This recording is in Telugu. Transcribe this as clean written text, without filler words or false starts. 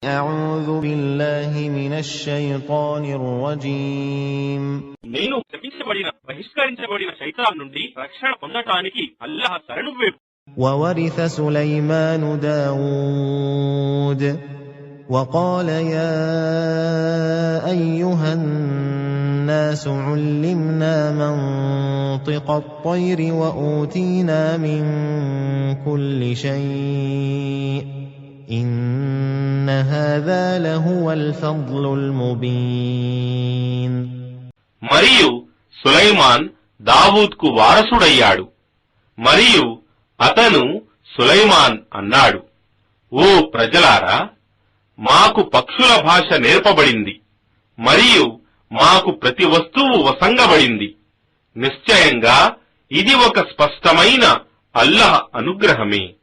أعوذ بالله من الشيطان الرجيم నేను శపించబడిన బహిష్కరించబడిన శైతాన్ నుండి రక్షణ పొందటానికి అల్లాహ్ శరణు వేడు. وورث سليمان داود وقال يا أيها الناس علمنا منطق الطير وأوتينا من كل شيء إن هذا لهو الفضل المبين. మరియు సులైమాన్ దావూద్కు వారసుడయ్యాడు. మరియు అతను సులైమాన్ అన్నాడు, ఓ ప్రజలారా, మాకు పక్షుల భాష నేర్పబడింది మరియు మాకు ప్రతి వస్తువు వసంగబడింది. నిశ్చయంగా ఇది ఒక స్పష్టమైన అల్లాహ్ అనుగ్రహమే.